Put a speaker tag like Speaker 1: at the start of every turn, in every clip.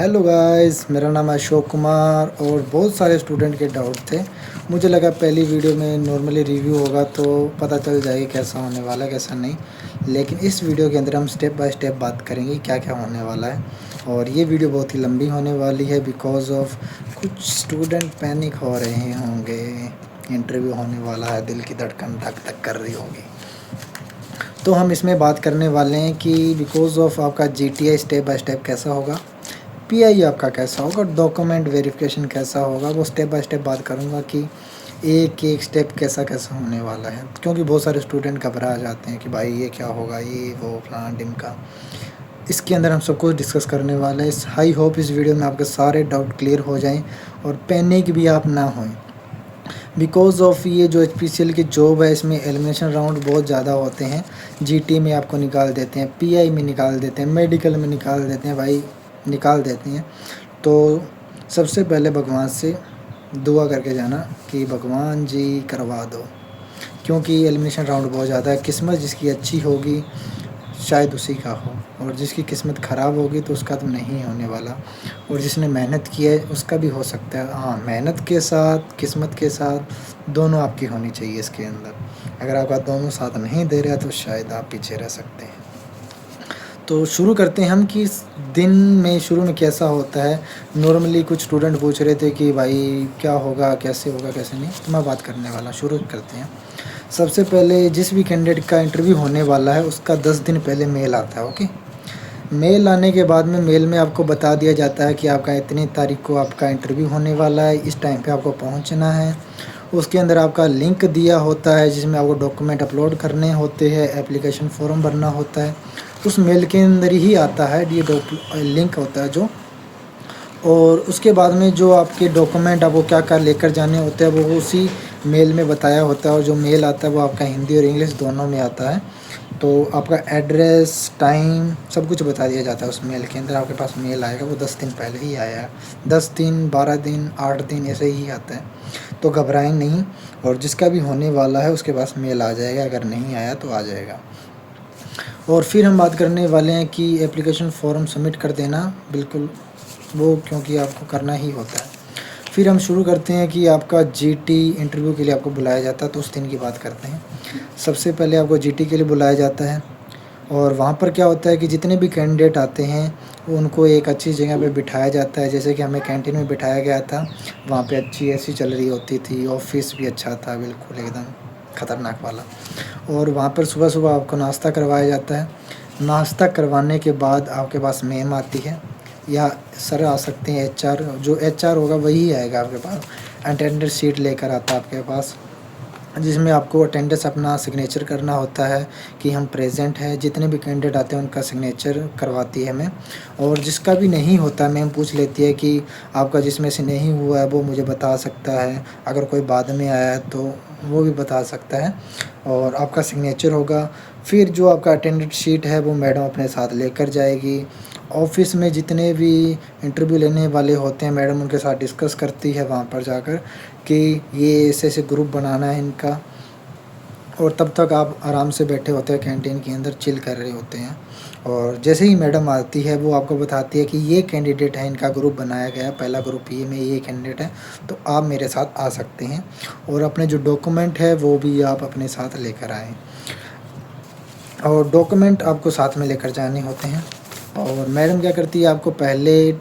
Speaker 1: Hello guys, मेरा नाम है अशोक कुमार और बहुत सारे स्टूडेंट के डाउट थे। मुझे लगा पहली वीडियो में नॉर्मली रिव्यू होगा तो पता चल जाएगा कैसा होने वाला है कैसा नहीं। लेकिन इस वीडियो के अंदर हम स्टेप बाय स्टेप बात करेंगे क्या क्या होने वाला है। और ये वीडियो बहुत ही लंबी होने वाली है बिकॉज़ ऑफ कुछ स्टूडेंट पैनिक हो रहे होंगे। इंटरव्यू होने वाला है, दिल की धड़कन धक धक कर रही होगी। तो हम इसमें बात करने वाले हैं कि बिकॉज़ ऑफ आपका जीटीआई स्टेप बाय स्टेप कैसा होगा, पीआई आपका कैसा होगा, डॉक्यूमेंट वेरिफिकेशन कैसा होगा, वो स्टेप बाय स्टेप बात करूँगा कि एक एक स्टेप कैसा कैसा होने वाला है। क्योंकि बहुत सारे स्टूडेंट घबरा जाते हैं कि भाई ये क्या होगा, ये वो फलाना ढिमका। इसके अंदर हम सब कुछ डिस्कस करने वाले हैं। आई होप इस वीडियो में आपके सारे डाउट क्लियर हो जाएं और पैनिक भी आप ना होएं। बिकॉज़ ऑफ ये जो एचपीसीएल की जॉब है इसमें एलिमिनेशन राउंड बहुत ज़्यादा होते हैं। जीटी में आपको निकाल देते हैं, पीआई में निकाल देते हैं, मेडिकल में निकाल देते हैं, भाई निकाल देते हैं। तो सबसे पहले भगवान से दुआ करके जाना कि भगवान जी करवा दो, क्योंकि एलिमिनेशन राउंड बहुत ज़्यादा है। किस्मत जिसकी अच्छी होगी शायद उसी का हो, और जिसकी किस्मत ख़राब होगी तो उसका तो नहीं होने वाला। और जिसने मेहनत की है उसका भी हो सकता है। हाँ, मेहनत के साथ किस्मत के साथ दोनों आपकी होनी चाहिए इसके अंदर। अगर आपका दोनों साथ नहीं दे रहा तो शायद आप पीछे रह सकते हैं। तो शुरू करते हैं हम कि इस दिन में शुरू में कैसा होता है। नॉर्मली कुछ स्टूडेंट पूछ रहे थे कि भाई क्या होगा, कैसे होगा, कैसे नहीं, तो मैं बात करने वाला। शुरू करते हैं। सबसे पहले जिस भी कैंडिडेट का इंटरव्यू होने वाला है उसका 10 दिन पहले मेल आता है। ओके, मेल आने के बाद में मेल में आपको बता दिया जाता है कि आपका इतनी तारीख को आपका इंटरव्यू होने वाला है, इस टाइम पे आपको पहुंचना है। उसके अंदर आपका लिंक दिया होता है जिसमें आपको डॉक्यूमेंट अपलोड करने होते हैं, एप्लीकेशन फॉर्म भरना होता है। उस मेल के अंदर ही आता है ये लिंक होता है जो। और उसके बाद में जो आपके डॉक्यूमेंट आपको क्या क्या लेकर जाने होते हैं वो उसी मेल में बताया होता है। और जो मेल आता है वो आपका हिंदी और इंग्लिश दोनों में आता है। तो आपका एड्रेस, टाइम, सब कुछ बता दिया जाता है उस मेल के अंदर। आपके पास मेल आएगा, वो 10 दिन पहले ही आया है। 10 दिन, 12 दिन, 8 दिन ऐसे ही आता है। तो घबराएं नहीं, और जिसका भी होने वाला है उसके पास मेल आ जाएगा, अगर नहीं आया तो आ जाएगा। और फिर हम बात करने वाले हैं कि एप्लीकेशन फ़ॉर्म सबमिट कर देना, बिल्कुल वो क्योंकि आपको करना ही होता है। फिर हम शुरू करते हैं कि आपका जीटी इंटरव्यू के लिए आपको बुलाया जाता है, तो उस दिन की बात करते हैं। सबसे पहले आपको जीटी के लिए बुलाया जाता है, और वहाँ पर क्या होता है कि जितने भी कैंडिडेट आते हैं उनको एक अच्छी जगह पे बिठाया जाता है। जैसे कि हमें कैंटीन में बिठाया गया था, वहाँ पे अच्छी एसी चल रही होती थी, ऑफिस भी अच्छा था, बिल्कुल एकदम ख़तरनाक वाला। और वहाँ पर सुबह-सुबह आपको नाश्ता करवाया जाता है। नाश्ता करवाने के बाद आपके पास मैम आती है, या सर आ सकते हैं, एचआर, जो एचआर होगा वही आएगा आपके पास। अटेंडेंस शीट लेकर आता है आपके पास, जिसमें आपको अटेंडेंस अपना सिग्नेचर करना होता है कि हम प्रेजेंट हैं। जितने भी कैंडिडेट आते हैं उनका सिग्नेचर करवाती है मैम। और जिसका भी नहीं होता मैम पूछ लेती है कि आपका जिसमें से नहीं हुआ है वो मुझे बता सकता है, अगर कोई बाद में आया है तो वो भी बता सकता है, और आपका सिग्नेचर होगा। फिर जो आपका अटेंडेंस शीट है वो मैडम अपने साथ लेकर जाएगी। ऑफ़िस में जितने भी इंटरव्यू लेने वाले होते हैं मैडम उनके साथ डिस्कस करती है वहाँ पर जाकर कि ये ऐसे ग्रुप बनाना है इनका। और तब तक आप आराम से बैठे होते हैं कैंटीन के अंदर, चिल कर रहे होते हैं। और जैसे ही मैडम आती है वो आपको बताती है कि ये कैंडिडेट है, इनका ग्रुप बनाया गया है, पहला ग्रुप ये में ये कैंडिडेट है, तो आप मेरे साथ आ सकते हैं। और अपने जो डॉक्यूमेंट है वो भी आप अपने साथ लेकर आएँ। और डॉक्यूमेंट आपको साथ में लेकर जाने होते हैं। और मैडम क्या करती है, आपको पहले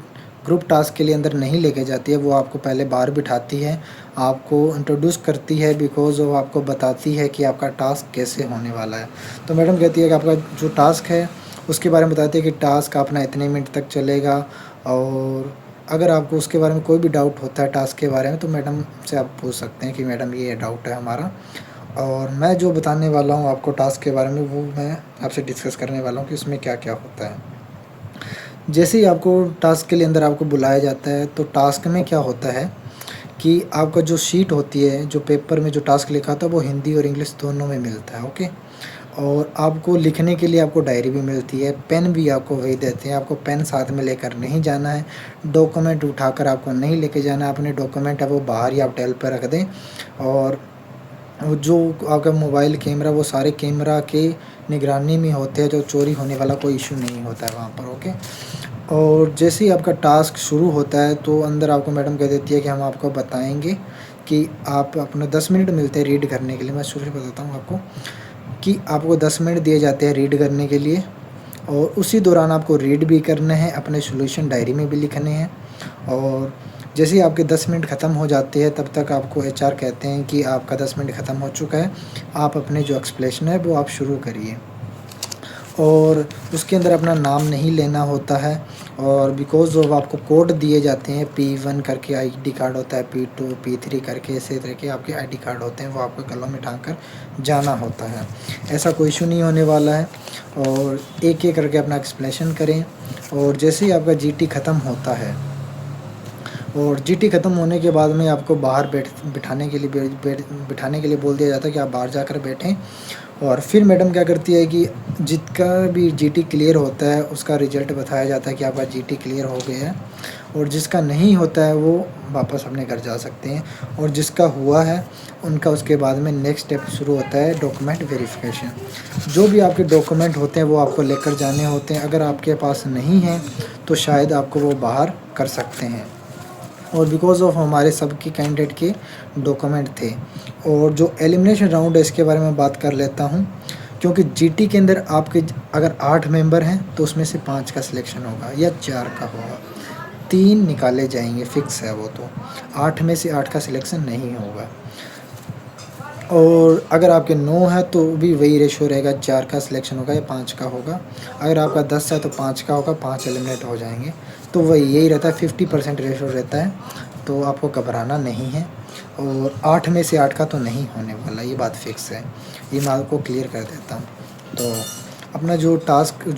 Speaker 1: ग्रुप टास्क के लिए अंदर नहीं लेके जाती है, वो आपको पहले बाहर बिठाती है, आपको इंट्रोड्यूस करती है, बिकॉज़ वो आपको बताती है कि आपका टास्क कैसे होने वाला है। तो मैडम कहती है कि आपका जो टास्क है उसके बारे में बताती है कि टास्क अपना इतने मिनट तक चलेगा। और अगर आपको उसके बारे में कोई भी डाउट होता है टास्क के बारे में तो मैडम से आप पूछ सकते हैं कि मैडम ये डाउट है हमारा। और मैं जो बताने वाला हूँ आपको टास्क के बारे में वो मैं आपसे डिस्कस करने वाला हूँ कि उसमें क्या-क्या होता है। जैसे ही आपको टास्क के लिए अंदर आपको बुलाया जाता है तो टास्क में क्या होता है कि आपका जो शीट होती है, जो पेपर में जो टास्क लिखा था वो हिंदी और इंग्लिश दोनों में मिलता है। ओके, और आपको लिखने के लिए आपको डायरी भी मिलती है, पेन भी आपको वही देते हैं। आपको पेन साथ में लेकर नहीं जाना है, डॉक्यूमेंट उठाकर आपको नहीं लेके जाना है। अपने डॉक्यूमेंट है वो बाहर ही आप टेबल पर रख दें। और वो जो आपका मोबाइल कैमरा वो सारे कैमरा के निगरानी में होते हैं, जो चोरी होने वाला कोई इशू नहीं होता है वहाँ पर। ओके, और जैसे ही आपका टास्क शुरू होता है तो अंदर आपको मैडम कह देती है कि हम आपको बताएंगे कि आप अपना 10 मिनट मिलते हैं रीड करने के लिए। मैं शुरू से बताता हूँ आपको कि आपको 10 मिनट दिए जाते हैं रीड करने के लिए, और उसी दौरान आपको रीड भी करना है, अपने सॉल्यूशन डायरी में भी लिखने हैं। और जैसे ही आपके 10 मिनट ख़त्म हो जाते हैं तब तक आपको एचआर कहते हैं कि आपका 10 मिनट ख़त्म हो चुका है, आप अपने जो एक्सप्लेनेशन है वो आप शुरू करिए। और उसके अंदर अपना नाम नहीं लेना होता है, और बिकॉज़ ऑफ आपको कोड दिए जाते हैं, P1 करके आईडी कार्ड होता है, P2 P3 करके इसी तरह के आपके आईडी कार्ड होते हैं, वो आपको गलों में टांग कर जाना होता है। ऐसा कोई इशू नहीं होने वाला है। और एक एक करके अपना एक्सप्लेनेशन करें। और जैसे ही आपका जीटी ख़त्म होता है, और जीटी ख़त्म होने के बाद में आपको बाहर बिठाने के लिए बोल दिया जाता है कि आप बाहर जाकर बैठें। और फिर मैडम क्या करती है कि जिसका भी जीटी क्लियर होता है उसका रिज़ल्ट बताया जाता है कि आपका जीटी क्लियर हो गया है, और जिसका नहीं होता है वो वापस अपने घर जा सकते हैं। और जिसका हुआ है उनका उसके बाद में नेक्स्ट स्टेप शुरू होता है डॉक्यूमेंट वेरिफिकेशन। जो भी आपके डॉक्यूमेंट होते हैं वो आपको लेकर जाने होते हैं। अगर आपके पास नहीं हैं तो शायद आपको वो बाहर कर सकते हैं। और बिकॉज़ ऑफ हमारे सबके कैंडिडेट के डॉक्यूमेंट थे। और जो एलिमिनेशन राउंड है इसके बारे में बात कर लेता हूँ, क्योंकि जीटी के अंदर आपके अगर 8 मेंबर हैं तो उसमें से 5 का सिलेक्शन होगा या 4 का होगा, 3 निकाले जाएंगे, फिक्स है वो। तो 8 में से 8 का सिलेक्शन नहीं होगा। और अगर आपके 9 है तो भी वही रेशो रहेगा, 4 का सिलेक्शन होगा या 5 का होगा। अगर आपका 10 है तो 5 का होगा, 5 एलिमिनेट हो जाएंगे। तो वही यही रहता है, 50% रेशो रहता है, तो आपको घबराना नहीं है। और 8 में से 8 का तो नहीं होने वाला, ये बात फिक्स है। ये मैं आपको क्लियर कर देता हूँ। तो अपना जो टास्क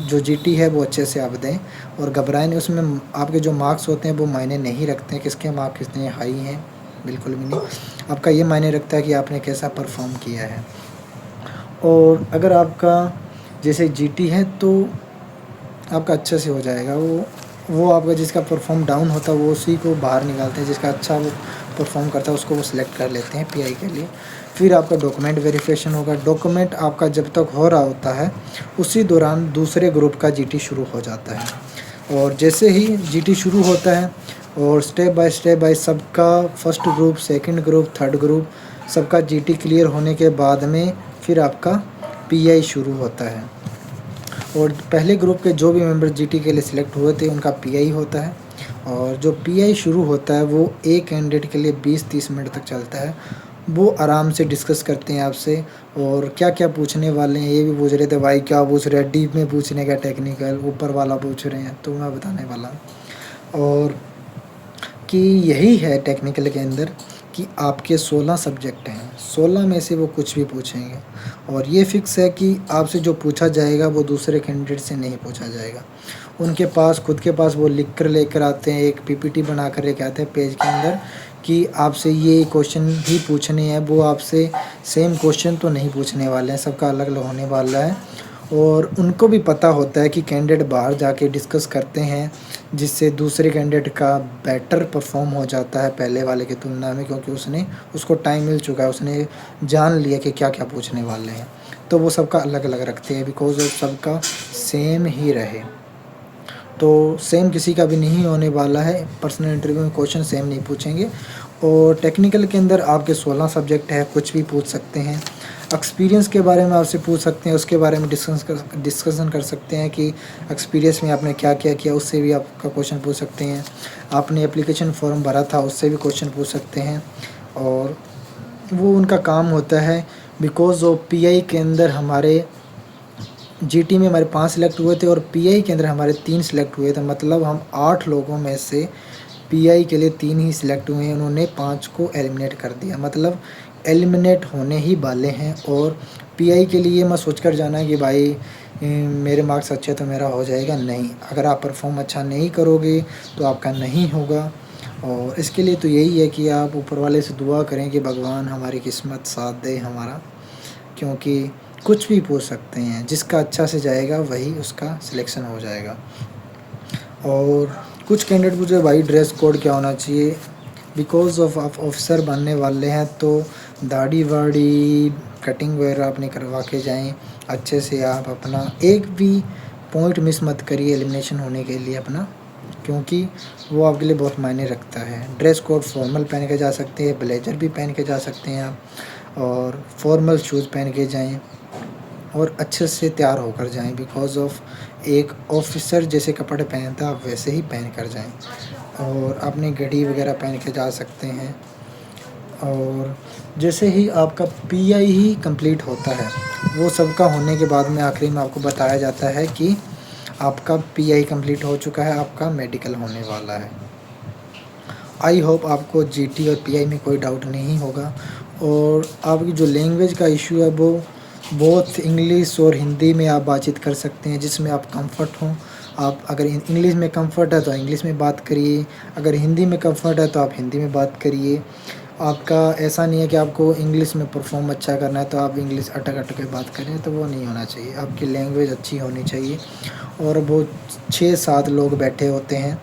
Speaker 1: जो जीटी है वो अच्छे से आप दें, और घबराएं नहीं। उसमें आपके जो मार्क्स होते हैं वो मायने नहीं रखते हैं, किसके मार्क्स कितने हाई हैं, बिल्कुल भी नहीं। आपका ये मायने रखता है कि आपने कैसा परफॉर्म किया है। और अगर आपका जैसे जीटी है तो आपका अच्छे से हो जाएगा। वो आपका जिसका परफॉर्म डाउन होता है वो उसी को बाहर निकालते हैं, जिसका अच्छा वो परफॉर्म करता है उसको वो सिलेक्ट कर लेते हैं पीआई के लिए। फिर आपका डॉक्यूमेंट वेरिफिकेशन होगा। डॉक्यूमेंट आपका जब तक हो रहा होता है उसी दौरान दूसरे ग्रुप का जीटी शुरू हो जाता है। और जैसे ही जीटी शुरू होता है और स्टेप बाय सबका first group, second group, third group सबका जीटी क्लियर होने के बाद में फिर आपका पीआई शुरू होता है। और पहले ग्रुप के जो भी मेंबर जीटी के लिए सिलेक्ट हुए थे उनका पीआई होता है। और जो पीआई शुरू होता है वो एक कैंडिडेट के लिए 20-30 मिनट तक चलता है। वो आराम से डिस्कस करते हैं आपसे, और क्या क्या पूछने वाले हैं ये भी पूछ रहे थे, भाई क्या पूछ रहे हैं, डीप में पूछने का, टेक्निकल ऊपर वाला पूछ रहे हैं, तो मैं बताने वाला हूँ। और कि यही है टेक्निकल के अंदर कि आपके 16 सब्जेक्ट हैं, 16 में से वो कुछ भी पूछेंगे। और ये फिक्स है कि आपसे जो पूछा जाएगा वो दूसरे कैंडिडेट से नहीं पूछा जाएगा। उनके पास खुद के पास वो लिख कर लेकर आते हैं, एक पीपीटी बना कर लेकर आते हैं पेज के अंदर कि आपसे ये क्वेश्चन ही पूछने हैं। वो आपसे सेम क्वेश्चन तो नहीं पूछने वाले हैं, सबका अलग अलग होने वाला है। और उनको भी पता होता है कि कैंडिडेट बाहर जाके डिस्कस करते हैं, जिससे दूसरे कैंडिडेट का बेटर परफॉर्म हो जाता है पहले वाले की तुलना में, क्योंकि उसको टाइम मिल चुका है, उसने जान लिया कि क्या क्या पूछने वाले हैं। तो वो सबका अलग अलग रखते हैं बिकॉज ऑफ सबका सेम ही रहे। तो सेम किसी का भी नहीं होने वाला है, पर्सनल इंटरव्यू में क्वेश्चन सेम नहीं पूछेंगे। और टेक्निकल के अंदर आपके 16 सब्जेक्ट है, कुछ भी पूछ सकते हैं। एक्सपीरियंस के बारे में आपसे पूछ सकते हैं, उसके बारे में डिस्कशन कर सकते हैं कि एक्सपीरियंस में आपने क्या क्या किया, उससे भी आपका क्वेश्चन पूछ सकते हैं। आपने एप्लीकेशन फॉर्म भरा था उससे भी क्वेश्चन पूछ सकते हैं। और वो उनका काम होता है। बिकॉज ऑफ पीआई के अंदर हमारे जीटी में हमारे 5 सिलेक्ट हुए थे और पीआई के अंदर हमारे 3 सिलेक्ट हुए थे, मतलब हम 8 लोगों में से पीआई के लिए 3 ही सिलेक्ट हुए हैं। उन्होंने 5 को एलिमिनेट कर दिया, मतलब एलिमिनेट होने ही वाले हैं। और पीआई के लिए मत सोचकर जाना है कि भाई मेरे मार्क्स अच्छे तो मेरा हो जाएगा, नहीं। अगर आप परफॉर्म अच्छा नहीं करोगे तो आपका नहीं होगा। और इसके लिए तो यही है कि आप ऊपर वाले से दुआ करें कि भगवान हमारी किस्मत साथ दे हमारा, क्योंकि कुछ भी पूछ सकते हैं, जिसका अच्छा से जाएगा वही उसका सिलेक्शन हो जाएगा। और कुछ कैंडिडेट पूछे भाई ड्रेस कोड क्या होना चाहिए, बिकॉज ऑफ आप ऑफिसर बनने वाले हैं तो दाढ़ी वाड़ी कटिंग वगैरह अपने करवा के जाएं अच्छे से। आप अपना एक भी पॉइंट मिस मत करिए एलिमिनेशन होने के लिए अपना, क्योंकि वो आपके लिए बहुत मायने रखता है। ड्रेस कोड फॉर्मल पहन के जा सकते हैं, ब्लेजर भी पहन के जा सकते हैं आप, और फॉर्मल शूज़ पहन के जाएं और अच्छे से तैयार होकर जाएं, बिकॉज़ ऑफ एक ऑफिसर जैसे कपड़े पहनता है आप वैसे ही पहन कर जाएं। और अपनी घड़ी वगैरह पहन के जा सकते हैं। और जैसे ही आपका पीआई ही कंप्लीट होता है, वो सबका होने के बाद में आखिरी में आपको बताया जाता है कि आपका पीआई कंप्लीट हो चुका है, आपका मेडिकल होने वाला है। आई होप आपको जीटी और पीआई में कोई डाउट नहीं होगा। और आपकी जो लैंग्वेज का इशू है वो बोथ इंग्लिश और हिंदी में आप बातचीत कर सकते हैं, जिसमें आप कंफर्ट हों। आप अगर इंग्लिश में कंफर्ट है तो इंग्लिश में बात करिए, अगर हिंदी में कंफर्ट है तो आप हिंदी में बात करिए। आपका ऐसा नहीं है कि आपको इंग्लिश में परफॉर्म अच्छा करना है तो आप इंग्लिश अटक अटक के बात करें, तो वो नहीं होना चाहिए। आपकी लैंग्वेज अच्छी होनी चाहिए। और वो 6-7 लोग बैठे होते हैं,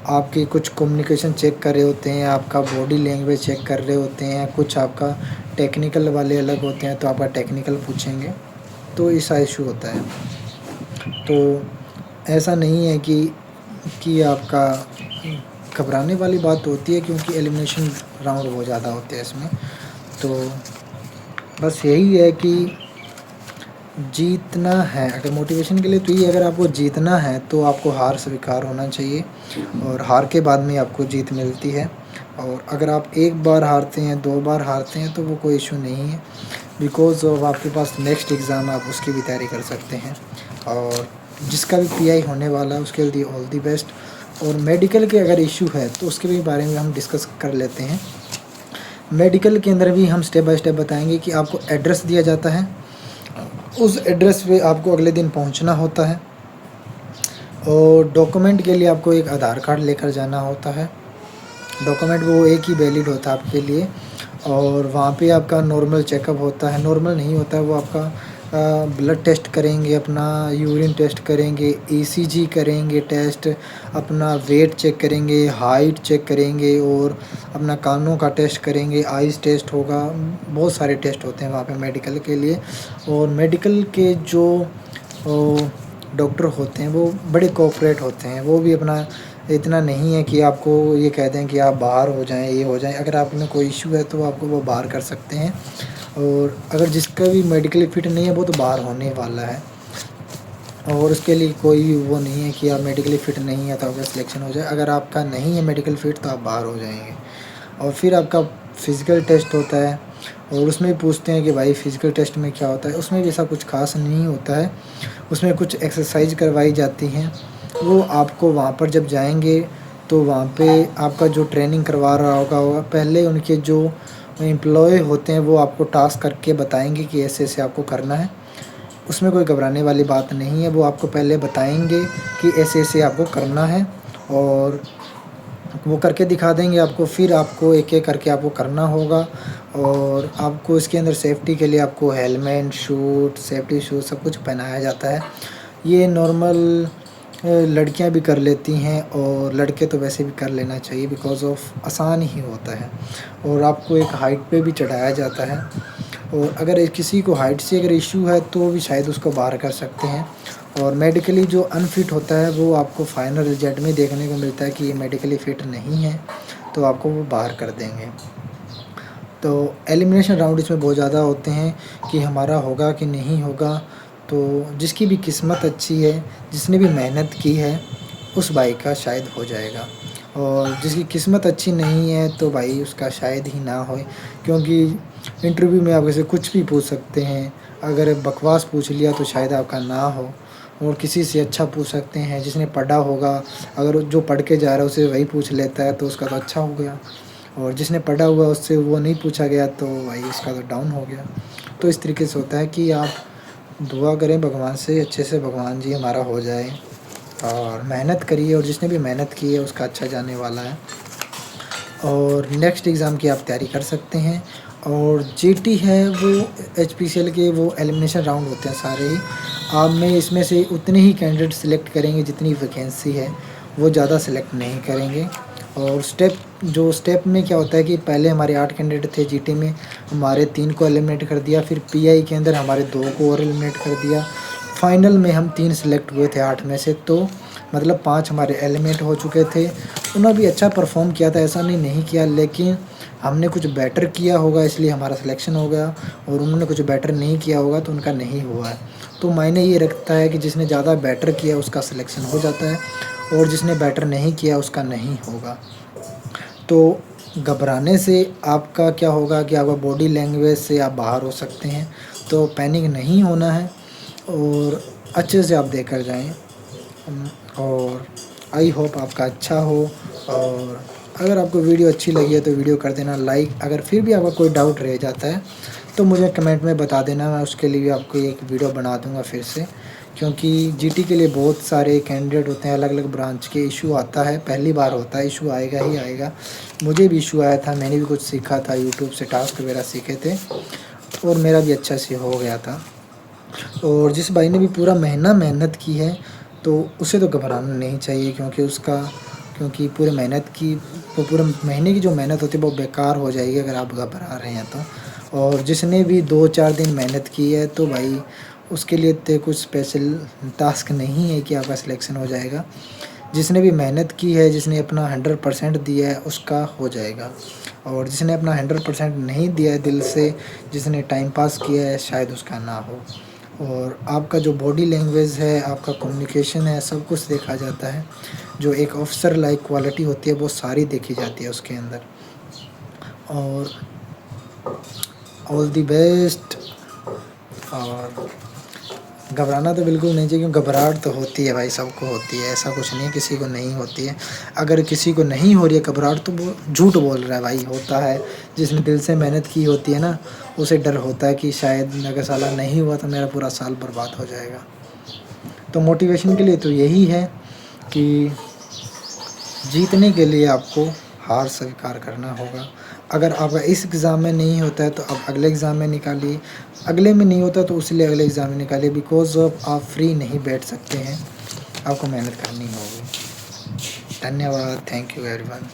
Speaker 1: आपकी कुछ कम्युनिकेशन चेक कर रहे होते हैं, आपका बॉडी लैंग्वेज चेक कर रहे होते हैं, कुछ आपका टेक्निकल वाले अलग होते हैं तो आपका टेक्निकल पूछेंगे, तो ऐसा इशू होता है। तो ऐसा नहीं है कि आपका घबराने वाली बात होती है, क्योंकि एलिमिनेशन राउंड बहुत ज़्यादा होते हैं इसमें। तो बस यही है कि जीतना है, अगर मोटिवेशन के लिए तो ये, अगर आपको जीतना है तो आपको हार स्वीकार होना चाहिए, और हार के बाद में आपको जीत मिलती है। और अगर आप एक बार हारते हैं, 2 बार हारते हैं तो वो कोई इशू नहीं है, बिकॉज़ ऑफ आपके पास नेक्स्ट एग्ज़ाम आप उसकी भी तैयारी कर सकते हैं। और जिसका भी पीआई होने वाला है उसके लिए ऑल दी बेस्ट। और मेडिकल के अगर इशू है तो उसके भी बारे में हम डिस्कस कर लेते हैं। मेडिकल के अंदर भी हम स्टेप बाय स्टेप बताएंगे कि आपको एड्रेस दिया जाता है, उस एड्रेस पे आपको अगले दिन पहुंचना होता है। और डॉक्यूमेंट के लिए आपको एक आधार कार्ड लेकर जाना होता है। डॉक्यूमेंट वो एक ही वैलिड होता है आपके लिए। और वहाँ पे आपका नॉर्मल चेकअप होता है, नॉर्मल नहीं होता है, वो आपका ब्लड टेस्ट करेंगे, अपना यूरिन टेस्ट करेंगे, ईसीजी करेंगे टेस्ट, अपना वेट चेक करेंगे, हाइट चेक करेंगे, और अपना कानों का टेस्ट करेंगे, आइज़ टेस्ट होगा। बहुत सारे टेस्ट होते हैं वहाँ पे मेडिकल के लिए। और मेडिकल के जो डॉक्टर होते हैं वो बड़े कोऑपरेट होते हैं, वो भी अपना इतना नहीं है कि आपको ये कह दें कि आप बाहर हो जाएं, ये हो जाएं। अगर आप में कोई इशू है तो आपको वो बाहर कर सकते हैं। और अगर जिसका भी मेडिकली फिट नहीं है वो तो बाहर होने वाला है, और उसके लिए कोई वो नहीं है कि आप मेडिकली फ़िट नहीं है तो आपका सिलेक्शन हो जाए। अगर आपका नहीं है मेडिकल फ़िट तो आप बाहर हो जाएंगे। और फिर आपका फ़िज़िकल टेस्ट होता है, और उसमें भी पूछते हैं कि भाई फ़िज़िकल टेस्ट में क्या होता है। उसमें भी ऐसा कुछ खास नहीं होता है, उसमें कुछ एक्सरसाइज करवाई जाती हैं। वो आपको वहाँ पर जब जाएंगे तो वहाँ पे आपका जो ट्रेनिंग करवा रहा होगा पहले उनके जो एम्प्लॉय होते हैं वो आपको टास्क करके बताएंगे कि ऐसे ऐसे आपको करना है। उसमें कोई घबराने वाली बात नहीं है, वो आपको पहले बताएंगे कि ऐसे ऐसे आपको करना है, और वो करके दिखा देंगे आपको। फिर आपको एक एक करके आपको करना होगा। और आपको इसके अंदर सेफ्टी के लिए आपको हेलमेट, शूट, सेफ्टी शूज़ सब कुछ पहनाया जाता है। ये नॉर्मल लड़कियां भी कर लेती हैं, और लड़के तो वैसे भी कर लेना चाहिए, बिकॉज़ ऑफ आसान ही होता है। और आपको एक हाइट पे भी चढ़ाया जाता है, और अगर किसी को हाइट से अगर इशू है तो भी शायद उसको बाहर कर सकते हैं। और मेडिकली जो अनफिट होता है वो आपको फाइनल रिजल्ट में देखने को मिलता है कि ये मेडिकली फ़िट नहीं है, तो आपको वो बाहर कर देंगे। तो एलिमिनेशन राउंड इसमें बहुत ज़्यादा होते हैं कि हमारा होगा कि नहीं होगा। तो जिसकी भी किस्मत अच्छी है, जिसने भी मेहनत की है, उस भाई का शायद हो जाएगा। और जिसकी किस्मत अच्छी नहीं है तो भाई उसका शायद ही ना होए, क्योंकि इंटरव्यू में आप ऐसे कुछ भी पूछ सकते हैं। अगर बकवास पूछ लिया तो शायद आपका ना हो, और किसी से अच्छा पूछ सकते हैं जिसने पढ़ा होगा। अगर जो पढ़ के जा रहा है उसे वही पूछ लेता है तो उसका तो अच्छा हो गया, और जिसने पढ़ा हुआ उससे वो नहीं पूछा गया तो भाई उसका तो डाउन हो गया। तो इस तरीके से होता है कि आप दुआ करें भगवान से अच्छे से, भगवान जी हमारा हो जाए, और मेहनत करिए, और जिसने भी मेहनत की है उसका अच्छा जाने वाला है। और नेक्स्ट एग्ज़ाम की आप तैयारी कर सकते हैं। और जीटी है वो एचपीसीएल के वो एलिमिनेशन राउंड होते हैं सारे ही। आप में इसमें से उतने ही कैंडिडेट सिलेक्ट करेंगे जितनी वैकेंसी है, वो ज़्यादा सिलेक्ट नहीं करेंगे। और स्टेप में क्या होता है कि पहले हमारे 8 कैंडिडेट थे जीटी में, हमारे 3 को एलिमिनेट कर दिया, फिर पीआई के अंदर हमारे 2 को और एलिमिनेट कर दिया, फाइनल में हम 3 सिलेक्ट हुए थे 8 में से, तो मतलब 5 हमारे एलिमिनेट हो चुके थे। उन्होंने भी अच्छा परफॉर्म किया था, ऐसा नहीं किया, लेकिन हमने कुछ बेटर किया होगा इसलिए हमारा सिलेक्शन हो गया, और उन्होंने कुछ बेटर नहीं किया होगा तो उनका नहीं हुआ है। तो मायने ये रखता है कि जिसने ज़्यादा बेटर किया उसका सिलेक्शन हो जाता है, और जिसने बेटर नहीं किया उसका नहीं होगा। तो घबराने से आपका क्या होगा कि आपका बॉडी लैंग्वेज से आप बाहर हो सकते हैं, तो पैनिक नहीं होना है और अच्छे से आप देकर जाएं। और आई होप आपका अच्छा हो, और अगर आपको वीडियो अच्छी लगी है तो वीडियो कर देना लाइक। अगर फिर भी आपका कोई डाउट रह जाता है तो मुझे कमेंट में बता देना, मैं उसके लिए आपको एक वीडियो बना दूंगा फिर से, क्योंकि जीटी के लिए बहुत सारे कैंडिडेट होते हैं, अलग अलग ब्रांच के। इशू आता है, पहली बार होता है, इशू आएगा ही आएगा। मुझे भी इशू आया था, मैंने भी कुछ सीखा था, यूट्यूब से टास्क वगैरह सीखे थे और मेरा भी अच्छा से हो गया था। और जिस भाई ने भी पूरा महीना मेहनत की है तो उसे तो घबराना नहीं चाहिए, क्योंकि पूरे मेहनत की, तो पूरे महीने की जो मेहनत होती है वो बेकार हो जाएगी अगर आप घबरा रहे हैं तो। और जिसने भी 2-4 दिन मेहनत की है तो भाई उसके लिए तो कुछ स्पेशल टास्क नहीं है कि आपका सिलेक्शन हो जाएगा। जिसने भी मेहनत की है, जिसने अपना 100% दिया है उसका हो जाएगा, और जिसने अपना 100% नहीं दिया है दिल से, जिसने टाइम पास किया है, शायद उसका ना हो। और आपका जो बॉडी लैंग्वेज है, आपका कम्युनिकेशन है, सब कुछ देखा जाता है। जो एक ऑफिसर लाइक क्वालिटी होती है वो सारी देखी जाती है उसके अंदर। और ऑल दी बेस्ट। और घबराना तो बिल्कुल नहीं चाहिए, क्योंकि घबराहट तो होती है भाई, सबको होती है, ऐसा कुछ नहीं है किसी को नहीं होती है। अगर किसी को नहीं हो रही है घबराहट तो वो झूठ बोल रहा है भाई, होता है। जिसने दिल से मेहनत की होती है ना, उसे डर होता है कि शायद अगर साला नहीं हुआ तो मेरा पूरा साल बर्बाद हो जाएगा। तो मोटिवेशन के लिए तो यही है कि जीतने के लिए आपको हार स्वीकार करना होगा। अगर आपका इस एग्ज़ाम में नहीं होता है तो आप अगले एग्ज़ाम में निकालिए, अगले में नहीं होता तो उसलिए अगले एग्ज़ाम में निकालिए, बिकॉज़ ऑफ आप फ्री नहीं बैठ सकते हैं, आपको मेहनत करनी होगी। धन्यवाद, थैंक यू एवरीवन।